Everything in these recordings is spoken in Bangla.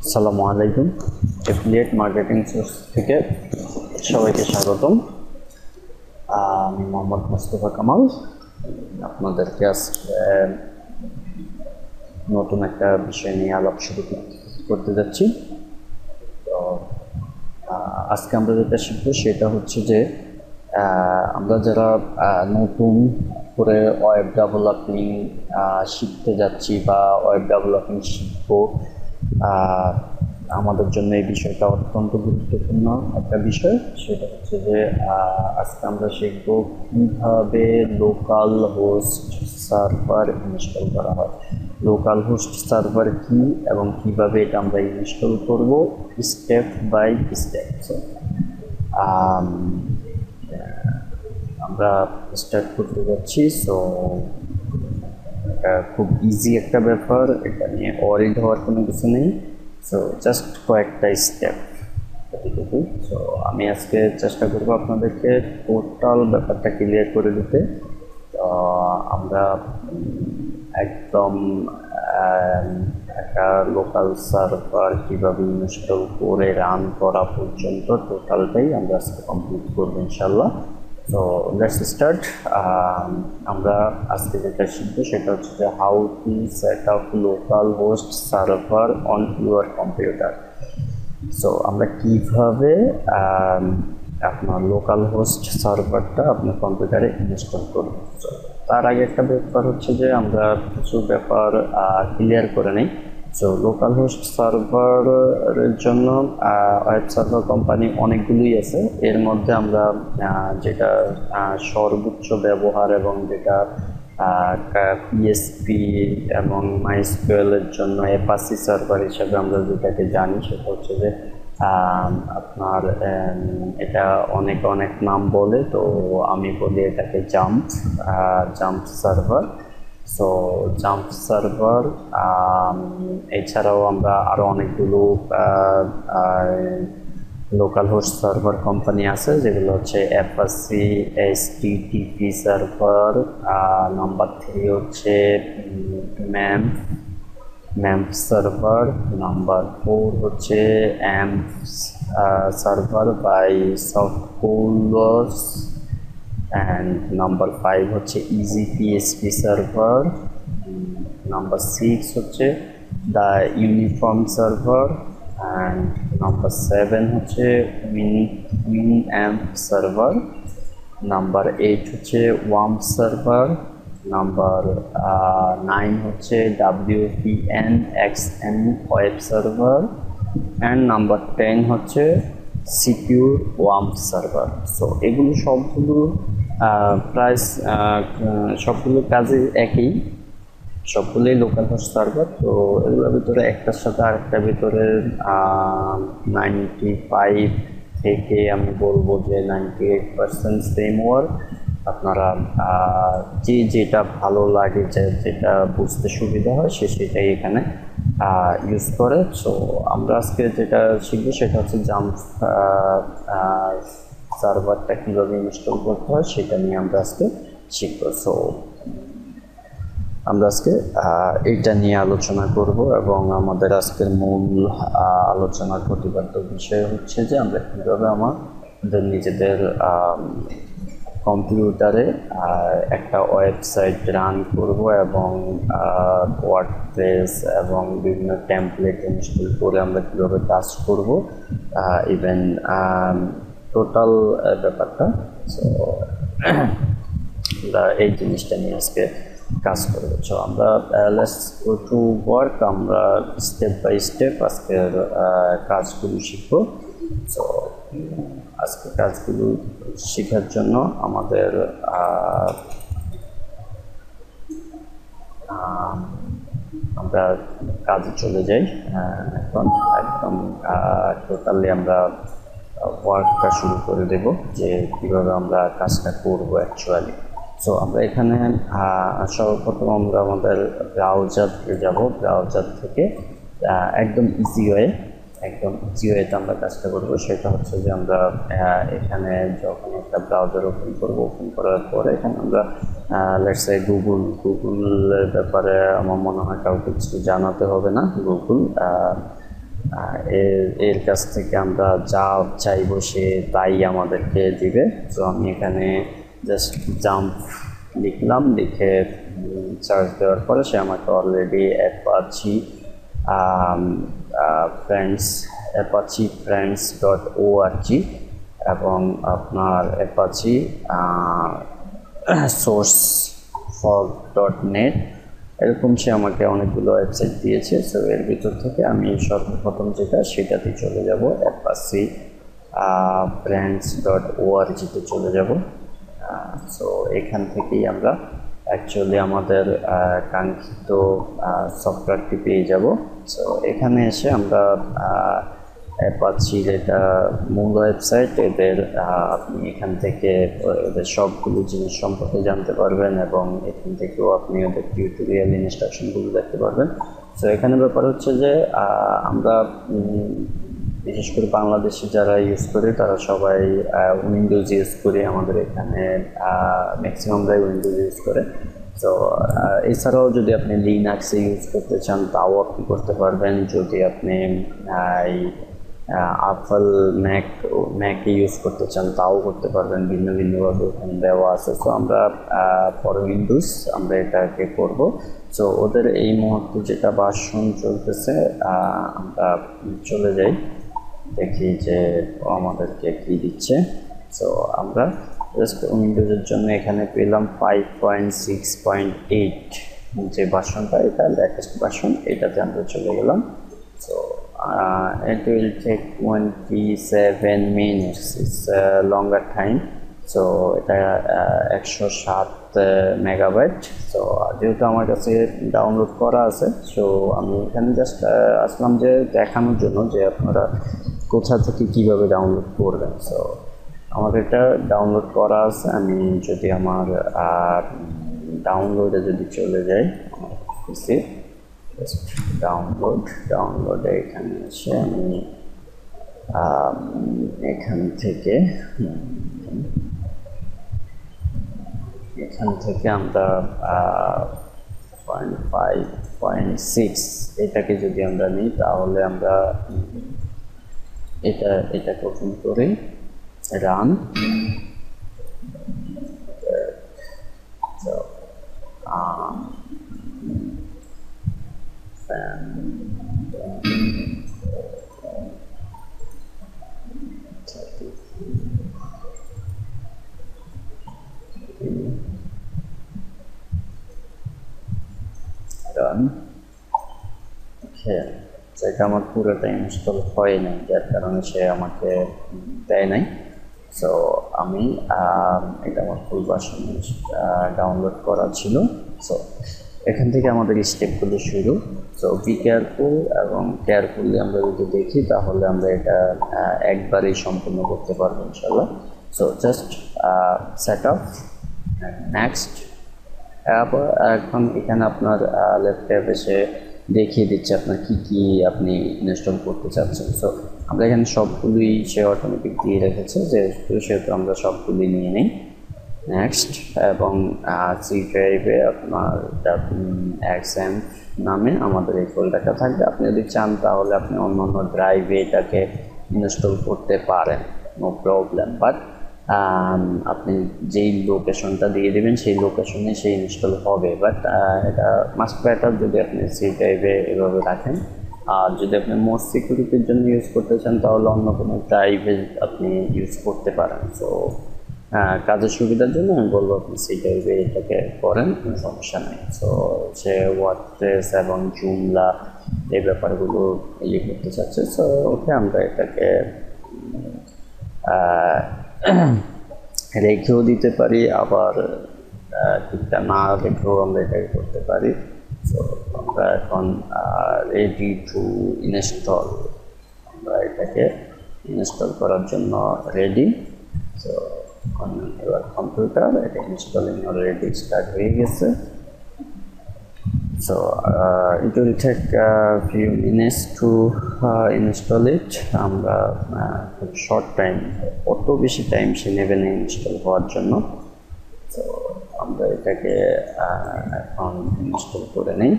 আসসালামু আলাইকুম। এফিলিয়েট মার্কেটিং সোর্স থেকে সবাইকে স্বাগতম। আমি মোহাম্মদ মোস্তফা কামাল আপনাদেরকে আজকে নতুন একটা বিষয় নিয়ে আলাপ শুরু করতে যাচ্ছি। তো আজকে আমরা যেটা শিখবো সেটা হচ্ছে যে আমরা যারা নতুন করে ওয়েব ডেভেলপিং শিখতে যাচ্ছি বা ওয়েব ডেভেলপিং শিখবো, আমাদের জন্য এই বিষয়টা অত্যন্ত গুরুত্বপূর্ণ একটা বিষয়। সেটা হচ্ছে যে আজকে আমরা শিখব কীভাবে লোকাল হোস্ট সার্ভার ইনস্টল করা হয়। লোকাল হোস্ট সার্ভার কি এবং কিভাবে এটা আমরা ইনস্টল করব স্টেপ বাই স্টেপ। আমরা স্টার্ট করতে যাচ্ছি। সো খুব ইজি একটা ব্যাপার, এটা নিয়ে ওয়ারিড হওয়ার কোনো কিছু নেই। সো জাস্ট কয়েকটা স্টেপ এটুকু। সো আমি আজকে চেষ্টা করবো আপনাদেরকে টোটাল ব্যাপারটা ক্লিয়ার করে দিতে। তো আমরা একদম একটা লোকাল সার্ভার কীভাবে ইনস্টল করে রান করা পর্যন্ত টোটালটাই আমরা আজকে কমপ্লিট করবো ইনশাল্লাহ। So let's start. আমরা আজকে যেটা শিখবো সেটা হচ্ছে যে how to set up local host server on your computer. So আমরা কিভাবে আপনার লোকাল হোস্ট সার্ভারটা আপনার কম্পিউটারে ইনস্টল করব। তার আগে একটা ব্যাপার হচ্ছে যে আমরা কিছু ব্যাপার ক্লিয়ার করে নিই। সো লোকাল হোস্ট সার্ভারের জন্য ওয়েব সার্ভার কোম্পানি অনেকগুলোই আছে। এর মধ্যে আমরা যেটা সর্বোচ্চ ব্যবহার এবং যেটা পিএসপি এবং মাইস্কুয়েলের জন্য অ্যাপাচি সার্ভার হিসাবে আমরা যেটাকে জানি সেটা হচ্ছে যে আপনার এটা অনেক অনেক নাম বলে, তো আমি বলি এটাকে jump server. So jump server এছাড়াও আমরা আরও অনেকগুলো লোকাল হোস্ট সার্ভার কোম্পানি আছে, যেগুলো হচ্ছে অ্যাপাচি, এইচটিটিপি সার্ভার, নাম্বার 3 হচ্ছে ম্যাম্প সার্ভার, নাম্বার 4 হচ্ছে অ্যাম্প সার্ভার বাই সফটকোলস, অ্যান্ড নাম্বার 5 হচ্ছে ইজি পিএসপি সার্ভার, নাম্বার 6 হচ্ছে the uniform server, and number 7 হচ্ছে উইনঅ্যাম্প সার্ভার, নাম্বার 8 হচ্ছে ওয়াম্প সার্ভার, নাম্বার 9 হচ্ছে WPNXM web server, and number 10 হচ্ছে সিকিউর ওয়াম্প সার্ভার। সো এগুলো প্রায় সবগুলো কাজে একই, সবগুলোই লোকাল হোস্ট সার্ভার। তো এগুলোর ভিতরে একটার সাথে আরেকটার ভিতরে 95 থেকে আমি বলবো যে 98% সেম ওয়ার্ক। আপনারা যেটা ভালো লাগে, যেটা বুঝতে সুবিধা হয় সেটাই এখানে ইউজ করে। সো আমরা আজকে যেটা শিখবো সেটা হচ্ছে জাম্প সার্ভারটা কীভাবে ইনস্টল করতে হয় সেটা নিয়ে আমরা আজকে শিখবো। সো আমরা আজকে এইটা নিয়ে আলোচনা করব এবং আমাদের আজকের মূল আলোচনার প্রতিপাদ্য বিষয় হচ্ছে যে আমরা কীভাবে আমাদের নিজেদের কম্পিউটারে একটা ওয়েবসাইট রান করব এবং ওয়ার্ডপ্রেস এবং বিভিন্ন টেমপ্লেট ইনস্টল করে আমরা কীভাবে কাজ করব, ইভেন টোটাল ব্যাপারটা। সো আমরা এই জিনিসটা নিয়ে আজকে কাজ করবো। সো আমরা লেটস গো টু ওয়ার্ক। আমরা স্টেপ বাই স্টেপ আজকের কাজগুলো শিখবো। সো আজকে কাজগুলো শেখার জন্য আমাদের আমরা কাজে চলে যাই। এখন একদম টোটালি আমরা ওয়ার্কটা শুরু করে দেব যে কীভাবে আমরা কাজটা করবো অ্যাকচুয়ালি। সো আমরা এখানে সর্বপ্রথম আমরা আমাদের ব্রাউজারে যাব। ব্রাউজার থেকে একদম ইজি ওয়েতে আমরা কাজটা করবো। সেটা হচ্ছে যে আমরা এখানে যখন একটা ব্রাউজার ওপেন করবো, ওপেন করার পরে এখানে আমরা লেটস সে গুগলের ব্যাপারে আমার মনে হয় কাউকে কিছু জানাতে হবে না। গুগল এর কাছ থেকে আমরা যা চাইবো সে তাই আমাদেরকে দিবে। তো আমি এখানে জাস্ট জাম্প লিখলাম, লিখে সার্চ দেওয়ার পরে সে আমাকে অলরেডি apache friends.org এবং আপনার apache sourceforge.net এরকম সে আমাকে অনেকগুলো ওয়েবসাইট দিয়েছে। সো এর ভিতর থেকে আমি সর্বপ্রথম যেটা সেটাতে চলে যাব, apache friends.org-তে চলে যাব। সো এখান থেকেই আমরা অ্যাকচুয়ালি আমাদের কাঙ্ক্ষিত সফটওয়্যারটি পেয়ে যাব। সো এখানে এসে আমরা অ্যাপাচির এটা মূল ওয়েবসাইট, এদের আপনি এখান থেকে এদের সবগুলো জিনিস সম্পর্কে জানতে পারবেন এবং এখান থেকেও আপনি ওদের টিউটোরিয়াল ইনস্ট্রাকশনগুলো দেখতে পারবেন। সো এখানে ব্যাপার হচ্ছে যে আমরা বিশেষ করে বাংলাদেশে যারা ইউজ করে তারা সবাই উইন্ডোজ ইউজ করে, আমাদের এখানে ম্যাক্সিমামরাই উইন্ডোজ ইউজ করে। তো এছাড়াও যদি আপনি লিনাক্সে ইউজ করতে চান তাও আপনি করতে পারবেন, যদি আপনি আপেল ম্যাকে ইউজ করতে চান তাও করতে পারবেন, ভিন্ন ভিন্নভাবে ওখানে দেওয়া আছে। তো আমরা ফর উইন্ডোজ আমরা এটাকে করব। সো ওদের এই মুহূর্তে যেটা ভার্সন চলতেছে আমরা চলে যাই, দেখি যে আমাদেরকে কি দিচ্ছে। সো আমরা জাস্ট উইন্ডোজের জন্য এখানে পেলাম 5.6.8 যে ভার্সনটা, এটা লেটেস্ট ভার্সন, এটাতে আমরা চলে গেলাম। So it will take 27 minutes, it's a longer time. So এটা 107 মেগাবাইট। সো যেহেতু আমার কাছে ডাউনলোড করা আছে, সো আমি এখানে জাস্ট আসলাম যে দেখানোর জন্য যে আপনারা কোথা থেকে কিভাবে ডাউনলোড করবেন। সো আমার এটা ডাউনলোড করা আছে, আমি যদি আমার ডাউনলোডে যদি চলে যাই, ডাউনলোডে এখানে এসে আমি এখান থেকে আমরা 5.6 এটাকে যদি আমরা নিই তাহলে আমরা এটা প্রথম করে রান। এটা আমার পুরোটা ইনস্টল হয় নাই, যার কারণে সে আমাকে দেয় নাই। সো আমি এটা আমার ফুল ভার্সন ডাউনলোড করা ছিল। সো এখান থেকে আমাদের স্টেপগুলো শুরু। সো বি কেয়ারফুল, এবং কেয়ারফুলি আমরা যদি দেখি তাহলে আমরা এটা একবারেই সম্পূর্ণ করতে পারবো ইনশাল্লাহ। So just set up, next. এখন এখানে আপনার ল্যাপটপ এসে দেখিয়ে দিচ্ছে আপনার কি আপনি ইনস্টল করতে চাচ্ছেন। সো আমরা এখানে সবগুলোই সে অটোমেটিক দিয়ে রেখেছে, সেহেতু আমরা সবগুলি নিয়ে নিই, নেক্সট। এবং সি ড্রাইভে আপনার XAMPP নামে আমাদের এই ফোল্ডারটা থাকবে। আপনি যদি চান তাহলে আপনি অন্য ড্রাইভে এটাকে ইনস্টল করতে পারেন, নো প্রবলেম। বাট আপনি যেই লোকেশনটা দিয়ে দেবেন সেই লোকেশনে সেই ইনস্টল হবে। বাট এটা মাস্ট ব্যাটার যদি আপনি সি ড্রাইভে এভাবে রাখেন। আর যদি আপনি মোর সিকিউরিটির জন্য ইউজ করতে চান তাহলে অন্য কোনো ড্রাইভে আপনি ইউজ করতে পারেন। সো কাজের সুবিধার জন্য আমি বলবো আপনি সি ড্রাইভে এটাকে করেন, কোনো সমস্যা নেই। সো সে ওয়ার্ডপ্রেস এবং জুমলা এই ব্যাপারগুলো করতে চাচ্ছে। সো ওকে আমরা এটাকে রেখেও দিতে পারি, আবার ঠিকটা না রেখেও আমরা এটাকে করতে পারি। সো আমরা এখন রেডি টু ইনস্টল, আমরা এটাকে ইনস্টল করার জন্য রেডি। সো এবার কম্পিউটার এটা ইনস্টলিং অলরেডি স্টার্ট হয়ে গেছে। So it will take a few minutes to install it. আমরা শর্ট টাইম, অত বেশি টাইম সে নেবে না ইনস্টল হওয়ার জন্য। তো আমরা এটাকে এখন ইনস্টল করে নিই,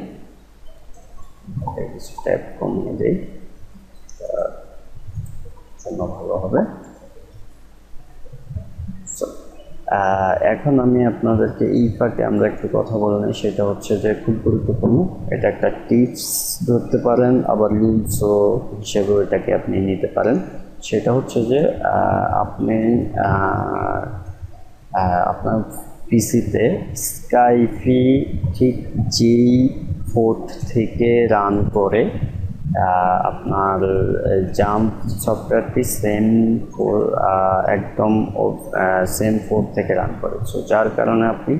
কিছু ট্যাব কমিয়ে দিই। জন্য ভালো হবে। এখন আমি আপনাদেরকে এই ফাঁকে আমরা একটু কথা বলে নিই, সেটা হচ্ছে যে খুব গুরুত্বপূর্ণ, এটা একটা টিপস ধরতে পারেন, আবার রুলসও হিসেবেও এটাকে আপনি নিতে পারেন। সেটা হচ্ছে যে আপনি আপনার পিসিতে স্কাইপি ঠিক যেই পোর্ট থেকে রান করে আপনার জাম্প সফটওয়্যারটি একদম সেম পোর্ট থেকে রান করে। সো যার কারণে আপনি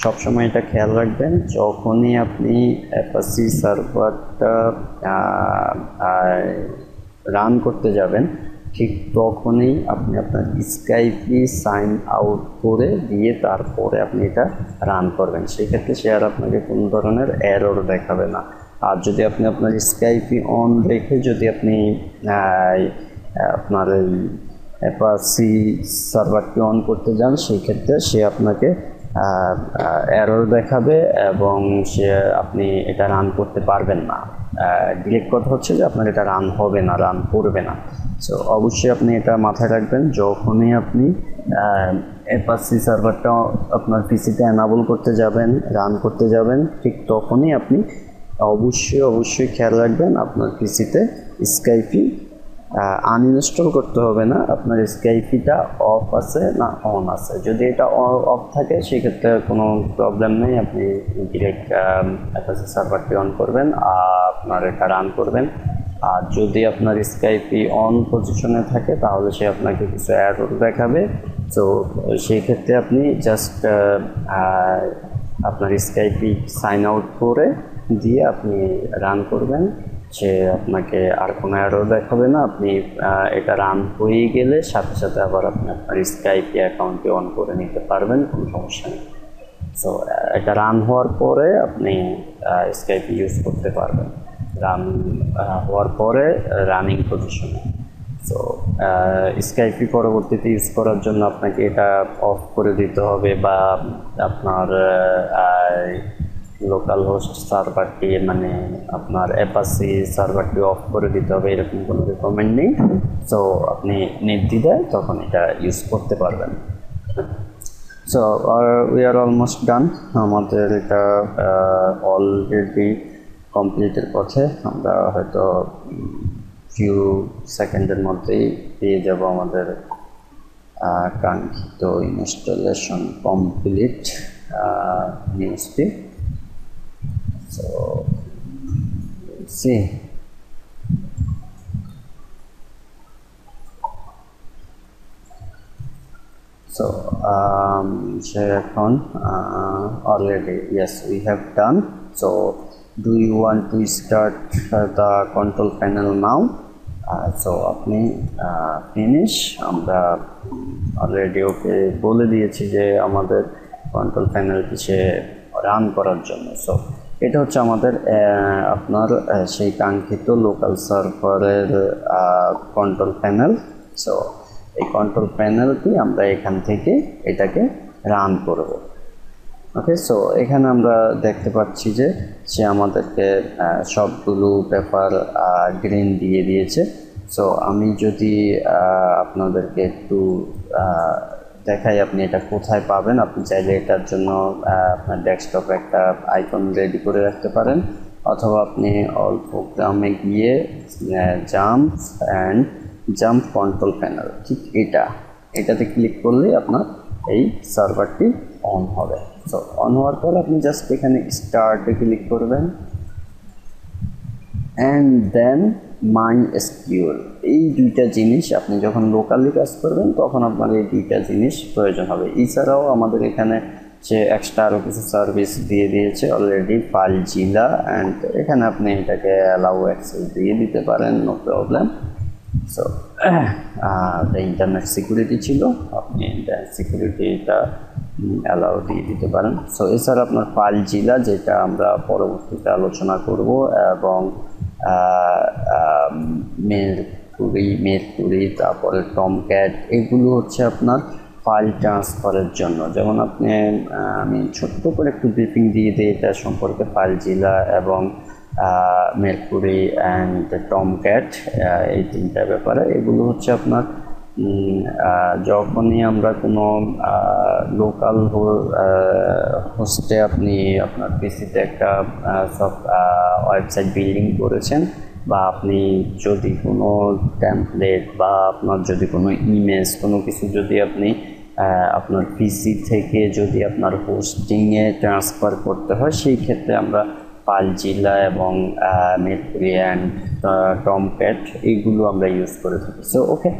সবসময় এটা খেয়াল রাখবেন, যখনই আপনি অ্যাপাচি সার্ভারটা রান করতে যাবেন ঠিক তখনই আপনি আপনার স্কাইপি সাইন আউট করে দিয়ে তারপরে আপনি এটা রান করবেন। সেক্ষেত্রে সে আর আপনাকে কোনো ধরনের এরর দেখাবে না। আর যদি আপনি আপনার স্কাইপি অন রেখে যদি আপনি আপনার এই অ্যাপাচি সার্ভারটি অন করতে যান, সেই ক্ষেত্রে সে আপনাকে এরর দেখাবে এবং আপনি এটা রান করতে পারবেন না। ডিরেক্ট কথা হচ্ছে যে আপনার এটা রান হবে না, রান করবে না। সো অবশ্যই আপনি এটা মাথায় রাখবেন, যখনই আপনি অ্যাপাচি সার্ভারটা আপনার পিসিতে এনাবল করতে যাবেন, রান করতে যাবেন, ঠিক তখনই আপনি অবশ্যই খেয়াল রাখবেন আপনার পিসিতে স্কাইপি আনইনস্টল করতে হবে না, আপনার স্কাইপিটা অফ আছে না অন আছে। যদি এটা অফ থাকে সেক্ষেত্রে কোনো প্রবলেম নেই, আপনি ডিরেক্ট অ্যাপাচি সার্ভারটি অন করবেন আর আপনার এটা রান করবেন। আর যদি আপনার স্কাইপি অন পজিশনে থাকে তাহলে সে আপনাকে কিছু এরর দেখাবে। তো সেই ক্ষেত্রে আপনি জাস্ট আপনার স্কাইপি সাইন আউট করে দিয়ে আপনি রান করবেন, সে আপনাকে আর কোনো এরর দেখাবে না। আপনি এটা রান হয়ে গেলে সাথে সাথে আবার আপনি আপনার স্কাইপি অ্যাকাউন্টটি অন করে নিতে পারবেন, কোনো সমস্যা নেই। সো এটা রান হওয়ার পরে আপনি স্কাইপি ইউজ করতে পারবেন, রান হওয়ার পরে রানিং পজিশনে। সো স্কাইপি পরবর্তীতে ইউজ করার জন্য আপনাকে এটা অফ করে দিতে হবে, বা আপনার লোকাল হোস্ট সার্ভারটি মানে আপনার অ্যাপাচি সার্ভারটি অফ করে দিতে হবে, এরকম কোনো রেকমেন্ড নেই। সো আপনি নির্দ্বিধায় তখন এটা ইউজ করতে পারবেন। So we are almost done, আমাদের এটা অলরেডি কমপ্লিটের পথে। আমরা হয়তো ফিউ সেকেন্ডের মধ্যেই পেয়ে যাব আমাদের কাঙ্ক্ষিত ইনস্টলেশন কমপ্লিট নিউজটি। So see, so এখন already yes we have done. So do you want to start the control panel now? So আপনি ফিনিশ, আমরা অলরেডি ওকে বলে দিয়েছি যে আমাদের কন্ট্রোল প্যানেলটি সে রান করার জন্য। সো এটা হচ্ছে আমাদের আপনার সেই কাঙ্ক্ষিত লোকাল সার্ভারের কন্ট্রোল প্যানেল। সো এই কন্ট্রোল প্যানেলটি আমরা এখান থেকে এটাকে রান করব। ওকে, সো এখানে আমরা দেখতে পাচ্ছি যে সে আমাদেরকে সবগুলো পেপার গ্রিন দিয়ে দিয়েছে। সো আমি যদি আপনাদেরকে একটু দেখাই আপনি এটা কোথায় পাবেন। আপনি চাইলে এটার জন্য আপনার ডেস্কটপে একটা আইকন রেডি করে রাখতে পারেন, অথবা আপনি অল প্রোগ্রামে গিয়ে জাম্প কন্ট্রোল প্যানেল, ঠিক এটাতে ক্লিক করলে আপনার এই সার্ভারটি অন হবে। সো অন হওয়ার পর আপনি জাস্ট এখানে স্টার্টে ক্লিক করবেন অ্যান্ড দেন MySQL। এই দুইটা জিনিস আপনি যখন লোকালি কাজ করবেন তখন আপনার এই দুইটা জিনিস প্রয়োজন হবে। এছাড়াও আমাদের এখানে যে এক্সট্রা আরও কিছু সার্ভিস দিয়ে দিয়েছে অলরেডি, ফাইলজিলা, অ্যান্ড এখানে আপনি এটাকে অ্যালাউ অ্যাক্সেস দিয়ে দিতে পারেন, no problem. So internet security ছিল, আপনি ইন্টারনেট সিকিউরিটিটা অ্যালাউ দিয়ে দিতে পারেন। সো এছাড়া আপনার ফাইলজিলা, যেটা আমরা পরবর্তীতে আলোচনা করব, এবং মেরকুরি, তারপরে টমক্যাট, এগুলো হচ্ছে আপনার ফাইল ট্রান্সফারের জন্য। যেমন আপনি আমি ছোট্ট করে একটু ব্রিফিং দিয়ে দিই এটা সম্পর্কে, ফাইলজিলা এবং মেরকুরি অ্যান্ড টমক্যাট, এই তিনটা ব্যাপারে। এগুলো হচ্ছে আপনার যখনই আমরা কোনো লোকাল হোস্টে আপনি আপনার পিসিতে একটা সব ওয়েবসাইট বিল্ডিং করেছেন, বা আপনি যদি কোনো টেমপ্লেট বা আপনার যদি কোনো ইমেজ কোনো কিছু যদি আপনি আপনার পিসি থেকে যদি আপনার হোস্টিংয়ে ট্রান্সফার করতে হয়, সেই ক্ষেত্রে আমরা পালজিলা এবং মেরকুরি অ্যান্ড টমক্যাট এইগুলো আমরা ইউজ করে থাকি। সো ওকে,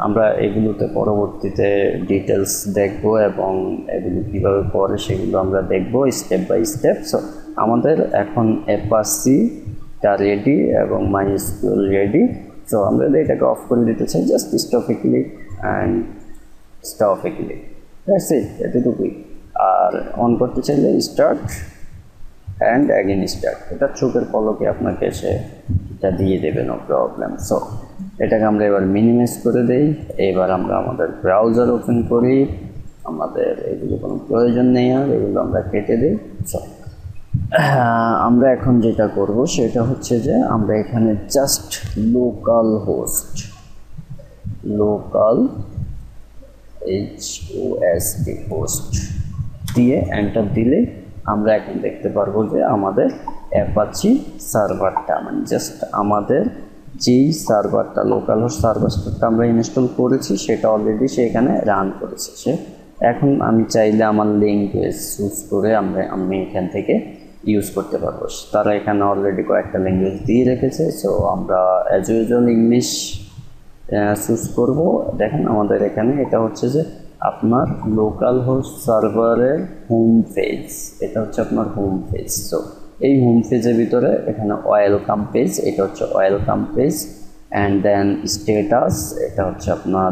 আমরা এগুলোতে পরবর্তীতে ডিটেলস দেখব এবং এগুলো কীভাবে করে সেগুলো আমরা দেখব স্টেপ বাই স্টেপ। সো আমাদের এখন অ্যাপাচিটা রেডি এবং মাইস্কুয়েল রেডি। সো আমরা যদি এটাকে অফ করে দিতে চাই, just stop A click and stop A click, that's it, এতটুকুই। আর অন করতে চাইলে স্টার্ট অ্যান্ড অ্যাগেন স্টার্ট, এটা চোখের পলকে আপনাকে সে এটা দিয়ে দেবে, নো প্রবলেম। সো এটাকে আমরা এবার মিনিমাইজ করে দেই। এবার আমরা আমাদের ব্রাউজার ওপেন করি, আমাদের এগুলো কোনো প্রয়োজন নেই, আর এগুলো আমরা কেটে দিই। সো আমরা এখন যেটা করব সেটা হচ্ছে যে আমরা এখানে জাস্ট লোকাল হোস্ট দিয়ে এন্টার দিলে আমরা এখন দেখতে পারবো যে আমাদের অ্যাপাচি সার্ভারটা, মানে জাস্ট আমাদের যেই সার্ভারটা লোকাল হোস্ট সার্ভারটা আমরা ইনস্টল করেছি সেটা অলরেডি সে এখানে রান করেছে। সে এখন আমি চাইলে আমার ল্যাঙ্গুয়েজ চুজ করে আমি এখান থেকে ইউজ করতে পারবো। তারা এখানে অলরেডি কয়েকটা ল্যাঙ্গুয়েজ দিয়ে রেখেছে। সো আমরা অ্যাজ ইউজুয়াল ইংলিশ চুজ করব। দেখেন আমাদের এখানে এটা হচ্ছে যে আপনার লোকাল হোস্ট সার্ভারের হোম পেজ, এটা হচ্ছে আপনার হোম পেজ। সো এই হোম পেজের ভিতরে এখানে ওয়েলকাম পেজ, এটা হচ্ছে welcome page, and then status, এটা হচ্ছে আপনার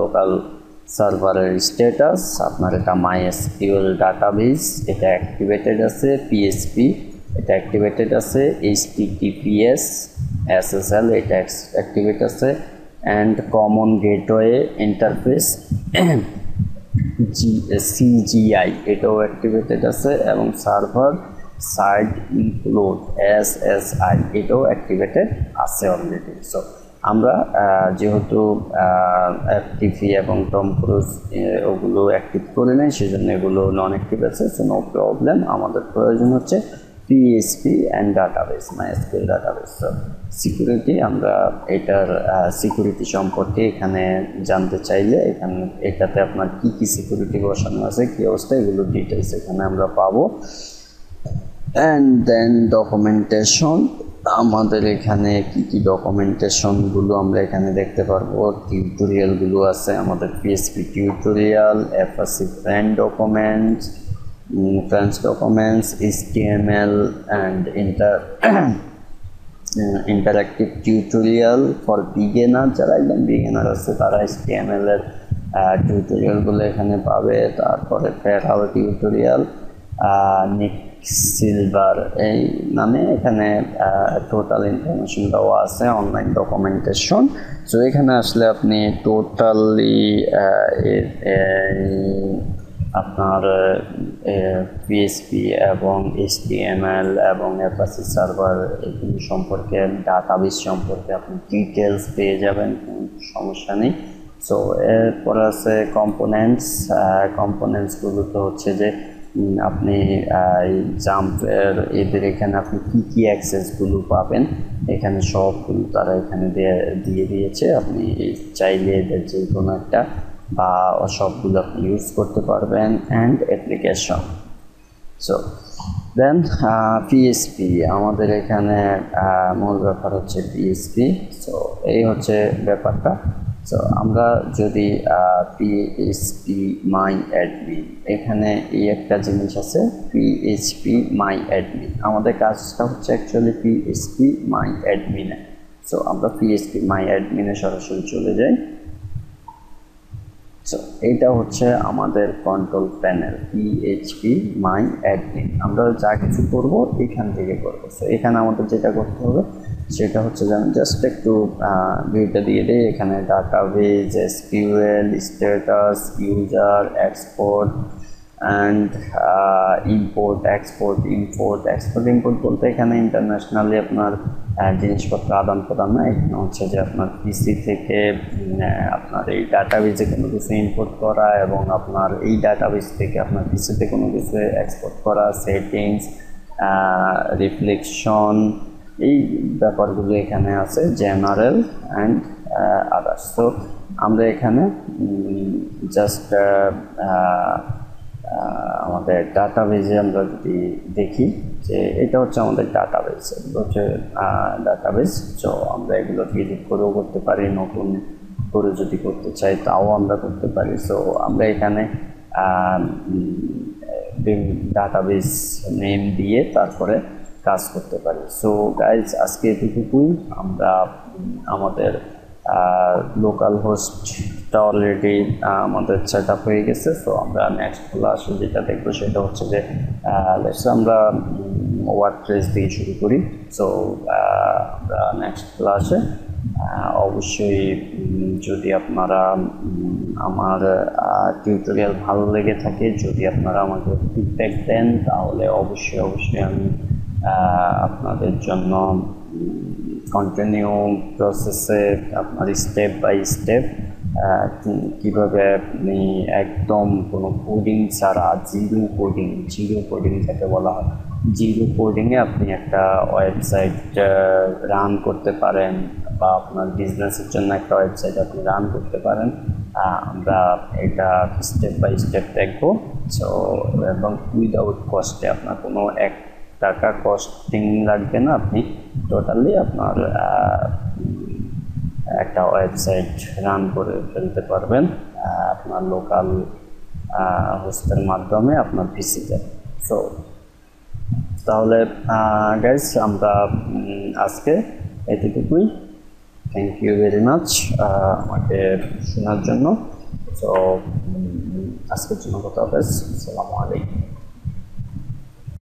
লোকাল সার্ভারের স্ট্যাটাস, আপনার এটা মাইএসকিউএল ডাটাবেস, এটা অ্যাক্টিভেটেড আছে, পিএসপি এটা অ্যাক্টিভেটেড আছে, এইচটিটিপিএস এসএসএল এটা অ্যাক্টিভেট আছে, and common gateway interface CGI এটাও অ্যাক্টিভেটেড আছে, এবং সার্ভার সাইড ইনক্লুড এসএসআই এটাও অ্যাক্টিভেটেড আছে অলরেডি। সো আমরা যেহেতু এফটিপি এবং টম ক্রুজ ওগুলো অ্যাক্টিভ করে নেই, সেজন্য এগুলো নন অ্যাক্টিভ আছে। সো নো প্রবলেম, আমাদের প্রয়োজন হচ্ছে PSP and database, MySQL database. So security, আমরা এটার সিকিউরিটি সম্পর্কে এখানে জানতে চাইলে এটাতে আপনার কি কি সিকিউরিটি বসানো আছে, কী অবস্থা, এগুলোর ডিটেলস এখানে আমরা পাবো। অ্যান্ড দেন ডকুমেন্টেশন, আমাদের এখানে কি কি ডকুমেন্টেশনগুলো আমরা এখানে দেখতে পারবো। টিউটোরিয়ালগুলো আছে আমাদের, PSP tutorial, Apache friend documents, HTML and interactive tutorial for beginner, যারা একদম বিগিনার আছে তারা HTML এর টিউটোরিয়ালগুলো এখানে পাবে। তারপরে ফেরাল টিউটোরিয়াল, নিক সিলভার এই নামে এখানে টোটাল ইনফরমেশন দেওয়া আছে, অনলাইন ডকুমেন্টেশন। সো এখানে আসলে আপনি টোটালি আপনার পিএসপি এবং HTML এবং অ্যাপাচি সার্ভার এগুলি সম্পর্কে, ডাটাবেস সম্পর্কে আপনি ডিটেলস পেয়ে যাবেন, কোনো সমস্যা নেই। সো এরপর আছে কম্পোনেন্টসগুলো তো হচ্ছে যে আপনি জাম্পের এদের এখানে আপনি কী কী অ্যাক্সেসগুলো পাবেন এখানে সবগুলো তারা এখানে দিয়ে দিয়েছে। আপনি চাইলে এদের যে কোনো একটা বা সবগুলো আপনি ইউজ করতে পারবেন। And application, so then P S P, আমাদের এখানে মূল ব্যাপার হচ্ছে পিএসপি। সো এই হচ্ছে ব্যাপারটা। সো আমরা যদি পিএইচপি মাই অ্যাডমিন, এখানে এই একটা জিনিস আছে পিএইচপি মাই অ্যাডমিন, আমাদের কাজটা হচ্ছে অ্যাকচুয়ালি পিএইচপি মাই অ্যাডমিনে। সো আমরা পিএইচপি মাই অ্যাডমিনে সরাসরি চলে যাই। সো এইটা হচ্ছে আমাদের কন্ট্রোল প্যানেল, পিএইচপি মাই অ্যাডমিন। আমরা যা কিছু করবো এখান থেকে করবো। সো এখানে আমাদের যেটা করতে হবে সেটা হচ্ছে যে আমি জাস্ট একটু ভিউটা দিয়ে দিই। এখানে database, SQL, status, user, export, and export import বলতে এখানে ইন্টারন্যাশনালি আপনার জিনিসপত্র আদান প্রদান না, এখানে হচ্ছে যে আপনার পিসি থেকে আপনার এই ডাটাবেজে কোনো কিছু ইম্পোর্ট করা এবং আপনার এই ডাটাবেজ থেকে আপনার পিসিতে কোনো কিছু এক্সপোর্ট করা, সেটিংস, রিফ্লেকশন, এই ব্যাপারগুলো এখানে আছে, জেনারেল অ্যান্ড আদার্স। তো আমরা এখানে জাস্ট আমাদের ডাটাবেজে আমরা যদি দেখি যে এটা হচ্ছে আমাদের ডাটাবেজ, এগুলো হচ্ছে ডাটাবেজ। সো আমরা এগুলো এডিট করেও করতে পারি, নতুন করে যদি করতে চাই তাও আমরা করতে পারি। সো আমরা এখানে ডাটাবেজ নেম দিয়ে তারপরে কাজ করতে পারি। সো গাইজ আজকে এটুকুই। আমরা আমাদের লোকাল হোস্টটা অলরেডি আমাদের সেট আপ হয়ে গেছে। সো আমরা নেক্সট ক্লাসে যেটা দেখবো সেটা হচ্ছে যে আমরা ওয়ার্ডপ্রেস দিয়ে শুরু করি। সো আমরা নেক্সট ক্লাসে অবশ্যই যদি আপনারা আমার টিউটোরিয়াল ভালো লেগে থাকে, যদি আপনারা আমাকে ফিডব্যাক দেন, তাহলে অবশ্যই আমি আপনাদের জন্য কন্টিনিউ প্রসেসে আপনার স্টেপ বাই স্টেপ কীভাবে আপনি একদম কোনো কোডিং ছাড়া জিরো কোডিং যাকে বলা হয়, জিরো কোডিংয়ে আপনি একটা ওয়েবসাইট রান করতে পারেন বা আপনার বিজনেসের জন্য একটা ওয়েবসাইট আপনি রান করতে পারেন, আমরা এটা স্টেপ বাই স্টেপ দেখবো। সো এবং উইদাউট কস্টে, আপনার কোনো টাকা কস্টিং লাগবে না, আপনি টোটালি আপনার একটা ওয়েবসাইট রান করে ফেলতে পারবেন আপনার লোকাল হোস্টের মাধ্যমে আপনার পিসিতে। সো তাহলে গাইস আমরা আজকে এতটুকুই। থ্যাংক ইউ ভেরি মাচ আমাকে শোনার জন্য। সো আজকের জন্য কথা হবে। আসসালামু আলাইকুম।